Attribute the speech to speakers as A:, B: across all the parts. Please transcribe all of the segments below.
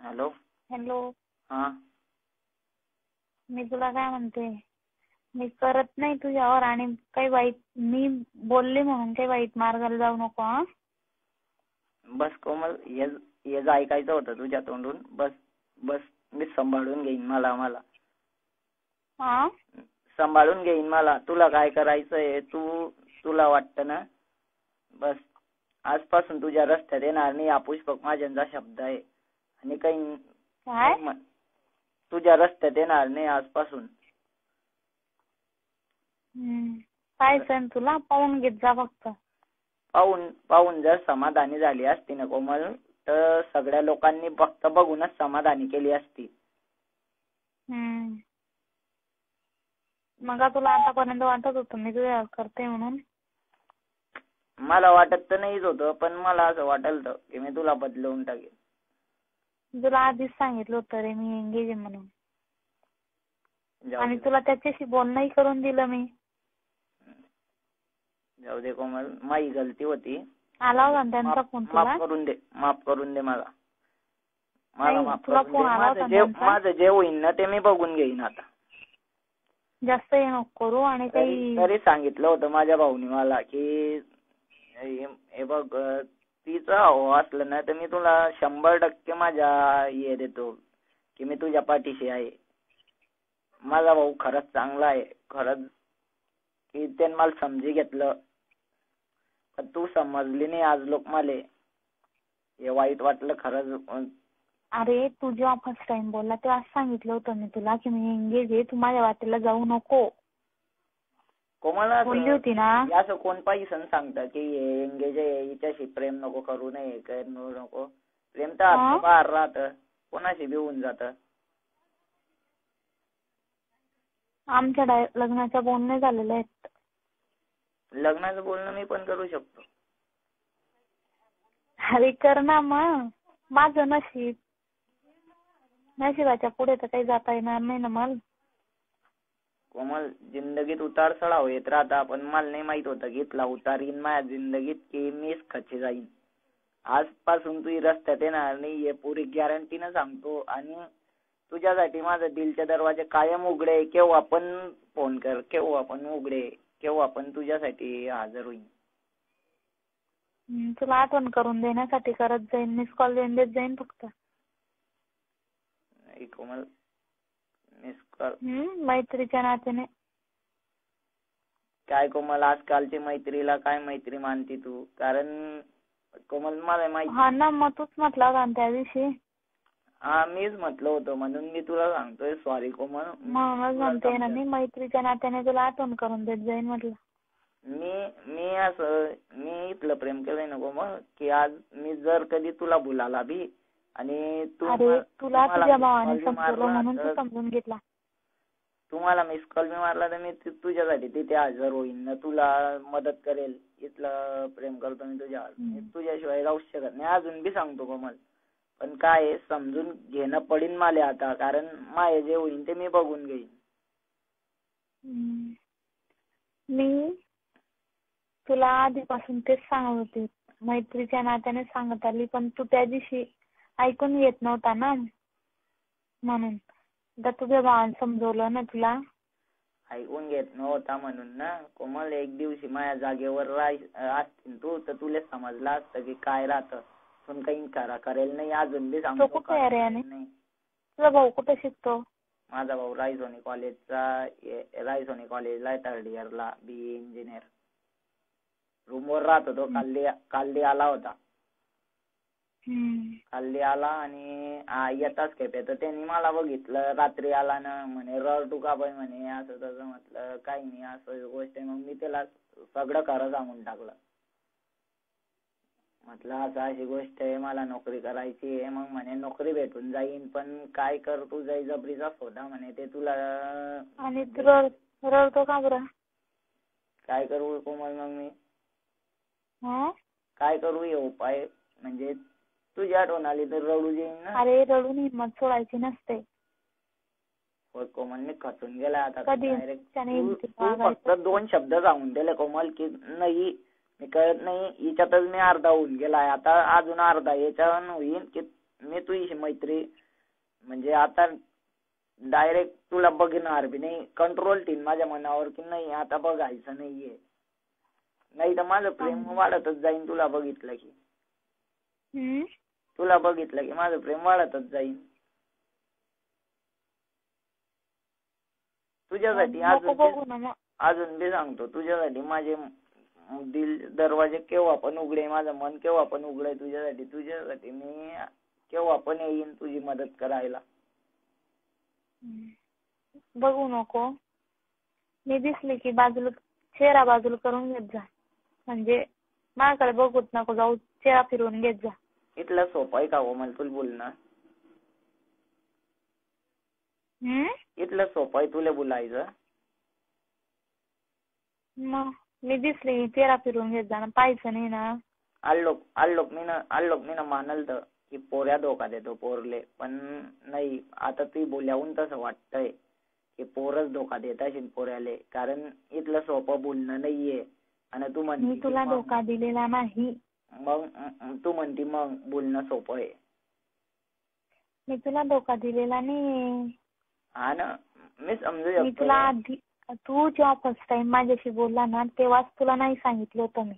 A: Hello.
B: Hello.
A: हा.
B: मी तुला काय म्हणते, मी करत नाही तुझ्यावर आणि काही वाईट मी बोलले म्हणून काही वाईट मार्गाला जाऊ नको. हा
A: बस कोमल, हेच ऐकायचं होतं तुझ्या तोंडून. बस बस मी सांभाळून घेईन. मला
B: हा
A: सांभाळून घेईन. मला तुला काय करायचंय तुला वाटतं ना. बस आजपासून तुझ्या रस्त्यात येणार नाही हा पुष्पक महाजनचा शब्द आहे. आणि काही
B: काय
A: तुझ्या रस्त्यात येणार नाही आजपासून.
B: काय सण तुला पाहून घेत जा फक्त.
A: पाहून जर समाधानी झाली असती ना कोमल, तर सगळ्या लोकांनी फक्त बघूनच समाधानी केली असती.
B: मग तुला आतापर्यंत वाटत होतं मी तुझ्या करते म्हणून?
A: मला वाटत तर नाहीच होतं, पण मला असं वाटलं की मी तुला बदलवून टाकेन.
B: तुला आधीच सांगितलं होतं रे मी एंगेज आहे म्हणून. आणि
A: दे.
B: तुला त्याच्याशी बोलणंही करून दिलं मी.
A: जाऊ दे कोमल, माझी गलती होती.
B: आला होता त्यांचा फोन तुला?
A: माफ करून दे मला माफ
B: तुला
A: करून
B: फोन
A: दे.
B: आला होता
A: माझं जे होईन ना ते मी बघून घेईन. आता
B: जास्त हे नको करू. आणि काही
A: तरी सांगितलं होतं माझ्या भाऊनी मला की हे बघ, तिचं हो असलं ना तर मी तुला 100% माझ्या हे देतो की मी तुझ्या पाठीशी आहे. माझा भाऊ खरंच चांगला आहे. खरंच की त्याने मला समजी घेतलं. पण तू समजली नाही आज लोक मले. हे वाईट वाटलं खरंच.
B: अरे तू जेव्हा फर्स्ट टाइम बोलला तेव्हा सांगितलं होतं मी तुला की मी एंगेज आहे, तू माझ्या वाटेला जाऊ नको.
A: कोमला
B: बोलली होती ना.
A: असं कोण पाहिजे सांगतं की एंगेज आहे, हिच्याशी प्रेम नको करू नये, करू नको. प्रेम तर आता बाहेर राहतं, कोणाशी बी होऊन जातं.
B: आमच्या लग्नाचं बोलणं झालेलं आहे.
A: लग्नाचं बोलणं मी पण करू शकतो.
B: अरे कर ना मग. माझं नशिबाच्या पुढे तर काही जाता येणार नाही ना मला.
A: कोमल, जिंदगीत उतार चढाव येत राहता, पण मला नाही माहित होतं की इथला उतार येईन माझ्या जिंदगीत की मीच खच्ची जाईन. आजपासून तू रस्त्यात येणार नाही हे पुरी गॅरंटीनं सांगतो. आणि तुझ्यासाठी माझं दिलचे दरवाजे कायम उघडे. केव्हा पण फोन कर, केव्हा पण उघडे, केव्हा पण तुझ्यासाठी हजर होईन.
B: तुला आठवण करून देण्यासाठी करत जाईन, मिस कॉल देत जाईन फक्त.
A: कोमल, मिस कॉल
B: मैत्रीच्या नात्याने.
A: काय कोमल, आजकालची मैत्रीला काय मैत्री मानती तू? कारण कोमल मला माहिती.
B: हा ना, मग तूच म्हटला होता त्या दिवशी.
A: हा मीच म्हटलं होतं, म्हणून मी तुला सांगतोय सॉरी कोमल.
B: म्हणूनच म्हणते ना मी, मैत्रीच्या नात्याने तुला आठवण करून देत जाईन म्हटलं.
A: मी इथलं प्रेम केलंय ना कोमल की आज मी जर कधी तुला भुलाला बी आणि
B: तुला तुझ्या भावाने समजवलं म्हणून तू समजून घेतला.
A: तुम्हाला मिस कॉल मी मारला तर मी तुझ्यासाठी तिथे हजर होईन ना, तुला मदत करेल. इथलं प्रेम करतो मी तुझ्यावर. तुझ्याशिवाय राहूच शकत नाही. अजून बी सांगतो कोमल, पण काय समजून घेणं पडीन मला आता. कारण माये जे होईन ते मी बघून घेईन.
B: मी तुला आधीपासून तेच सांगत होते, मैत्रीच्या नात्याने सांगत आली, पण तू त्या दिवशी ऐकून घेत नव्हता ना, म्हणून. आता तुझ्या भावाने समजवलं ना तुला.
A: ऐकून घेत नव्हता म्हणून ना कोमल, एक दिवशी माझ्या जागेवर असतील तू तर तुला समजलं असतं की काय राहतं. पण काही करेल नाही. अजून बी सांगतो.
B: कुठे आहे रे? आणि तुझा भाऊ कुठे शिकतो?
A: माझा भाऊ रायसोनी कॉलेजला आहे, 3rd इयरला, BE इंजिनियर. रूमवर राहतो तो. काल आला होता. काल आला आणि येताच खेपे तर त्यांनी मला बघितलं. रात्री आला ना, म्हणे रडू का बाई म्हणे, असं तसं. म्हटलं काही नाही, असं गोष्ट आहे. मग मी त्याला सगळं खरं सांगून टाकलं. म्हटलं असं अशी गोष्ट आहे, मला नोकरी करायची आहे. मग म्हणे नोकरी भेटून जाईन, पण काय कर तू जबरीचा सोदा म्हणे ते तुला.
B: आणि रडतो का बरं?
A: काय करू कोमल मग मी? काय करू हे उपाय? म्हणजे तुझी आठवण आली तर रडू येईन ना.
B: अरे रडून हिंमत सोडायची नसते.
A: होय कोमल, मी खचून गेला आता.
B: तू
A: फक्त 2 शब्द सांगून दिले कोमल की नाही मी कळत नाही. हिच्यातच मी अर्धा होऊन गेलाय. आता अजून अर्धा याच्यावर होईन की मी तुझी मैत्री म्हणजे आता डायरेक्ट तुला बघणार बी नाही, कंट्रोल ठेवीन माझ्या मनावर की नाही आता बघायचं नाहीये. नाही तर माझं प्रेम वाढतच जाईन तुला बघितलं की. तुला बघितलं की माझं प्रेम वाढतच जाईल. तुझ्यासाठी अजून बी सांगतो, तुझ्यासाठी माझे दिल दरवाजे केव्हा पण उघडे, माझं मन केव्हा पण उघडे तुझ्यासाठी मी केव्हा पण येईन तुझी मदत करायला.
B: बघू नको, मी दिसले की बाजूला चेहरा बाजूला करून घेत जा, म्हणजे माझ्याकडे बघूच नको जाऊ, चेहरा फिरवून घेत जा.
A: इथलं सोपं आहे का हो मला तुला बोलणं? इथलं सोपं आहे तुला बोलायचं?
B: मग मी दिसली चेहरा फिरवून घेत जा ना, पाहायचं नाही ना.
A: आल्लोक मी ना मानल तर की पोऱ्या धोका देतो पोरले, पण नाही आता ती बोल्याहून तसं वाटतंय की पोरच धोका देत असेल पोऱ्याले, कारण इथलं सोपं बोलणं नाहीये. आणि तू म्हणती
B: मी तुला धोका दिलेला नाही.
A: मग तू म्हणती मग बोलणं सोपं आहे.
B: मी तुला धोका दिलेला नाही.
A: हा ना, मी समजू
B: मी तुला आधी, तू जेव्हा फर्स्ट टाइम माझ्याशी बोलला ना तेव्हाच तुला नाही सांगितलं होतं मी.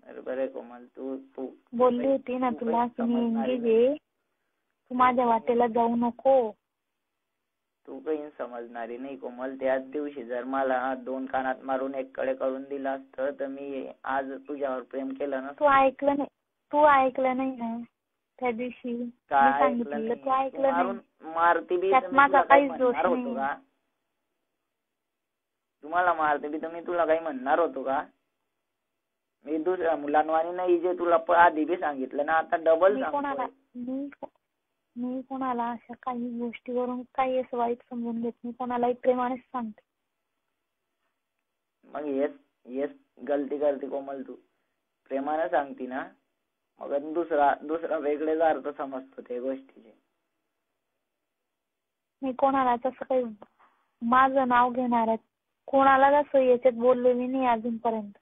A: बरोबर आहे कोमल, तू
B: बोलली होती ना तुला की मी एंगेज आहे, तू माझ्या वाटेला जाऊ नको.
A: तू काही समजणारी नाही कोमल. त्याच दिवशी जर मला 2 कानात मारून एक कडे करून दिला असतं तर मी आज तुझ्यावर प्रेम केलं ना.
B: तू ऐकलं नाही ना त्या दिवशी. सांगितलं तू ऐकलं नाही.
A: मारती बी
B: त्यात माझा काहीच दोष नाही.
A: तुम्हाला मारते बी तर मी तुला काही म्हणणार होतो का? मी दुसऱ्या मुलांवानी नाही जे तुला आधी बी सांगितलं ना, आता डबल सांगतो.
B: मी कोणाला अशा काही गोष्टीवरून काही असं वाईट समजून घेत नाही, कोणालाही प्रेमानेच सांगते.
A: मग हेच गलती करते कोमल तू. प्रेमाने सांगती ना, मग दुसरा वेगळेच अर्थ समजतो त्या गोष्टीचे.
B: मी कोणाला तसं काही माझं नाव घेणार आहे, कोणाला असं याच्यात बोललेली नाही अजूनपर्यंत.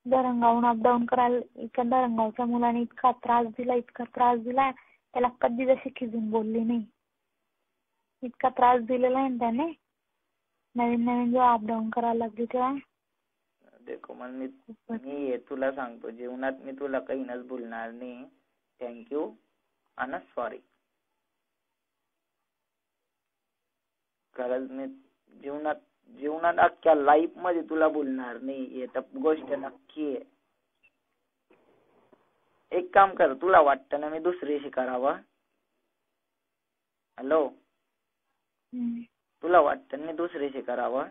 B: धरणगावून अपडाऊन करायला इतका धरणगावच्या मुलाने इतका त्रास दिला त्याला कधीच अशी खिजून बोलली नाही. इतका त्रास दिलेला आहे त्याने नवीन जेव्हा अपडाऊन करायला लागली तेव्हा.
A: देखो मी तुला सांगतो, जीवनात मी तुला काही नच बोलणार नाही. थँक्यू आणि सॉरी. खरंच मी जीवनात अख्ख्या लाईफ मध्ये तुला बोलणार नाही, हे तर गोष्ट नक्की आहे. एक काम कर, तुला वाटतं ना मी दुसरीशी करावं? हॅलो, तुला वाटतं मी दुसरीशी करावं?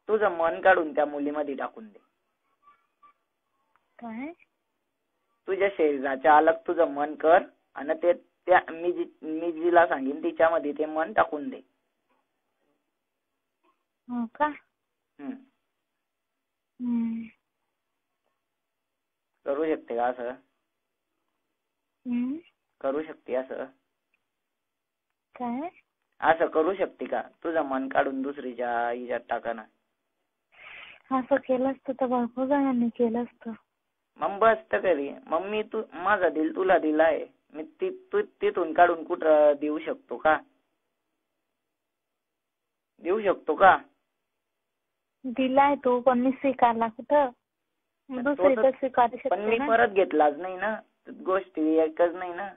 A: तुझं मन काढून त्या मुलीमध्ये टाकून दे.
B: काय?
A: तुझ्या शरीराच्या अलग तुझं मन कर आणि ते त्या मी जिला सांगेन तिच्यामध्ये ते मन टाकून दे.
B: हो का?
A: करू शकते का असं? करू शकते असं?
B: काय?
A: असं करू शकते का? तुझं मन काढून दुसरीच्या हिच्यात टाकाना.
B: असं केलं असतं तर भरपूर जणांनी केलं असतं.
A: मग बस तर कधी. मग मी माझा दिल तुला दिलाय, मी तिथून काढून कुठं देऊ शकतो का? देऊ शकतो का?
B: दिलाय तू, पण मी स्वीकारला कुठं? दुसरी तर स्वीकारू शकते.
A: पण मी परत घेतलाच नाही ना, गोष्टी एकच नाही ना.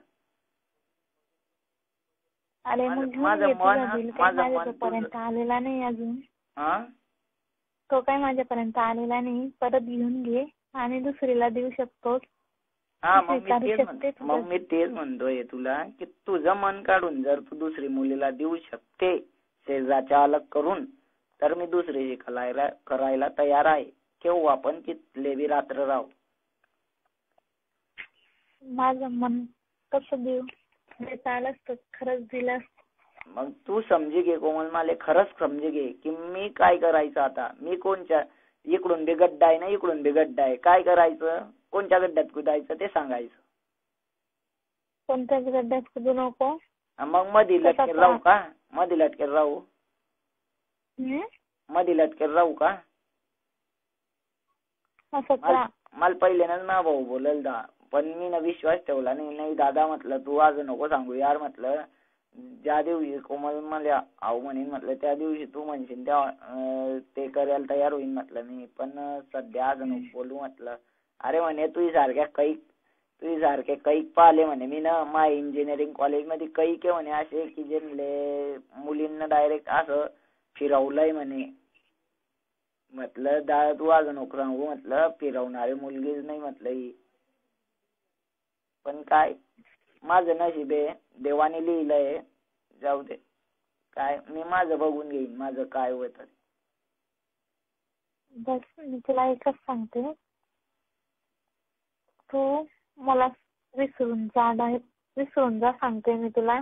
B: अरे मग माझ्यापर्यंत आलेला नाही अजून. तो काय माझ्यापर्यंत आलेला नाही, परत घेऊन घे आणि दुसरीला देऊ शकतोस.
A: मग मी तेच म्हणतोय तुला की तुझं मन काढून जर तू दुसरी मुलीला देऊ शकते शेजारच्या अलग करून, तर मी दुसरी करायला तयार आहे. केव्हा आपण कितले बी रात्र राहू.
B: माझं मन कसं देऊ? चालत तर खरंच दिलं.
A: मग तू समजी घे कोमल, मला खरंच समजी घे की मी काय करायचं आता. मी कोणच्या इकडून बी गड्डा आहे ना, इकडून बी गड्डा आहे. काय करायचं? कोणत्या गड्ड्यात कुदायचं ते सांगायचं.
B: कोणत्याच गड्ड्यात कुदू नको.
A: मग मध्ये लटकेल राहू का? मध्ये लटकेल राहू? मध्ये लटकेल राहू का? मला पहिल्यानंच ना भाऊ बोलल पण मी ना विश्वास ठेवला नाही. नाही दादा म्हटलं तू आज नको सांगू यार म्हटलं. ज्या दिवशी कोमल मला आऊ म्हणेन म्हटलं त्या दिवशी तू म्हणशील त्या ते करायला तयार होईन म्हटलं मी. पण सध्या आज नको बोलू म्हटलं. अरे म्हणे तुझी सारखे कैक पाहिले म्हणे मी ना माय इंजिनिअरिंग कॉलेजमध्ये कैक आहे म्हणे असे की जे मुलींना डायरेक्ट असं फिरवलंय म्हणे. म्हटलं दादा तू आज नको सांगू म्हटलं. फिरवणारी मुलगीच नाही म्हटलं ही. पण काय माझं नशीब आहे, देवाने लिहिलंय. जाऊ दे काय मी माझं बघून घेईन माझं काय होतं.
B: बस मी तुला एकच सांगते, तू मला विसरून जा सांगते मी तुला.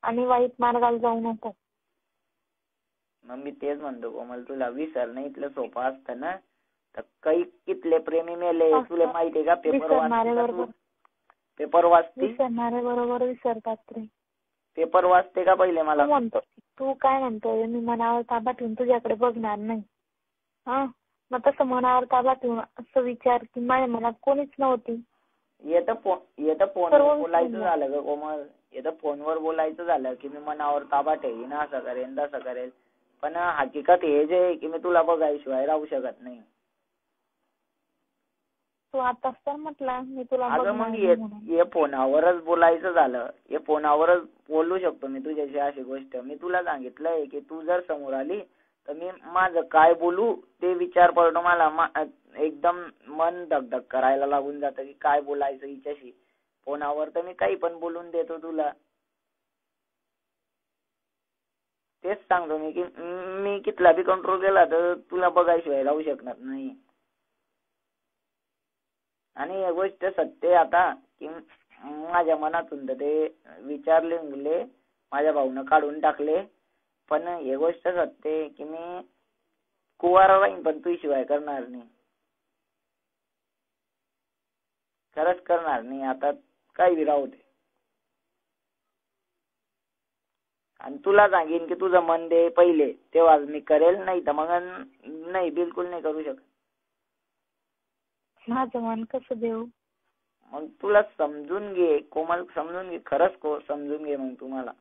B: आणि वाईट मार्गाला जाऊ नको.
A: मग मी तेच म्हणतो कोमल तुला विसरणं इथलं सोपं असतं ना. तर काही कितले प्रेमी मेले तुला माहितीये का? पेपर वाचते
B: विसरणारे बरोबर विसरतात रे.
A: पेपर वाचते का पहिले मला
B: तू काय म्हणतोय मी मनावर ताबा ठेवून तुझ्याकडे बघणार नाही. हा मग तसं मनावर ताबा ठेवून असं विचार की माझ्या मनात कोणीच नव्हती.
A: येतं फोनवर बोलायचं झालं ग कोमल. येतं फोनवर बोलायचं झालं की मी मनावर ताबा ठेवीन असं करेन तसं करेल. पण हकीकत हे जे की मी तुला बघायशिवाय राहू शकत नाही.
B: तू आताच तर म्हटला मी तुला
A: अगं मग हे फोनावरच बोलायचं झालं. हे फोनावरच बोलू शकतो मी तुझ्याशी अशी गोष्ट. मी तुला सांगितलंय की तू जर समोर आली तर मी माझं काय बोलू ते विचार पडतो मला. एकदम मन धगधग करायला लागून जातं की काय बोलायचं हिच्याशी. फोनावर तर मी काही पण बोलून देतो तुला. तेच सांगतो मी की मी कितला बी कंट्रोल केला तर तुला बघायशिवाय राहू शकणार नाही. आणि ही गोष्ट सत्य आता की माझ्या मनातून तर ते विचारले मुले माझ्या भाऊनं काढून टाकले. पण ही गोष्ट सत्य आहे की मी कुवारा राहीन पण तू शिवाय करणार नाही. खरंच करणार नाही. आता काही बी राहू दे. आणि तुला सांगेन की तुझं मन दे पहिले तेव्हा मी करेल. नाही तर मग नाही बिलकुल नाही करू शकत.
B: माझं मन कसं देऊ?
A: मग तुला समजून घे कोमल. समजून घे खरंच समजून घे मग तुम्हाला.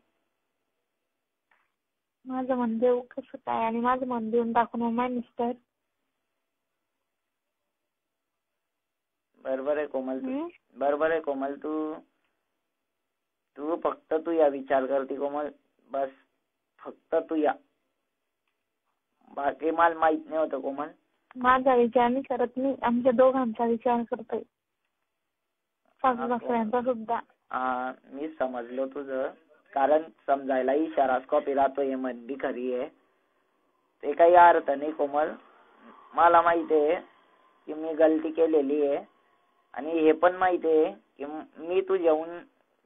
B: माझं मन देऊ कसं काय? आणि माझं मन देऊन टाकून माय मिस्टर.
A: बरोबर आहे कोमल बरोबर आहे कोमल. तू फक्त तू या विचार करते कोमल. बस फक्त तू या. बाकी मला माहित नाही होतं कोमल.
B: माझा विचार नाही करत मी. आमच्या दोघांचा विचार करतोय. सासू-सासऱ्यांचा सुद्धा.
A: मी समजलो तुझं. कारण समजायला इशाराच कॉपी राहतो हे म्हणली खरी आहे. ते काही अर्थ नाही कोमल. मला माहिती आहे की मी गलती केलेली आहे. आणि हे पण माहिती आहे की मी तुझ्याहून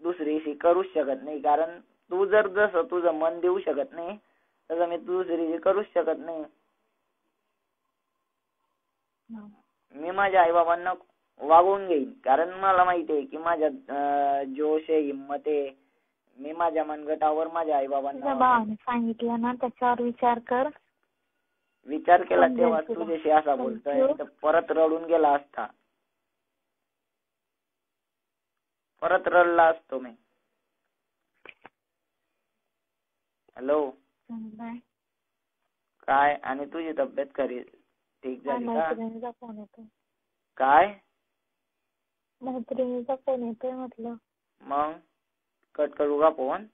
A: दुसरीशी करूच शकत नाही. कारण तू जर जसं तुझं मन देऊ शकत नाही तसं मी दुसरीशी करूच शकत नाही. मी माझ्या आईबाबांना वागवून घेईन. कारण मला माहिती आहे की माझ्यात जोश आहे हिंमत आहे. मी माझ्या मनगटावर माझ्या आईबाबांना
B: भावाने सांगितलं ना त्याच्यावर विचार कर.
A: विचार केला तेव्हा तुझ्याशी असा बोलतोय. तर परत रडून गेला असता. परत रडला असतो मी. हॅलो काय? आणि तुझी तब्येत खरी ठीक झाली का?
B: मैत्रिणीचा फोन येतोय.
A: काय?
B: मैत्रिणीचा फोन येतोय म्हटलं.
A: मग कट करू का फोन?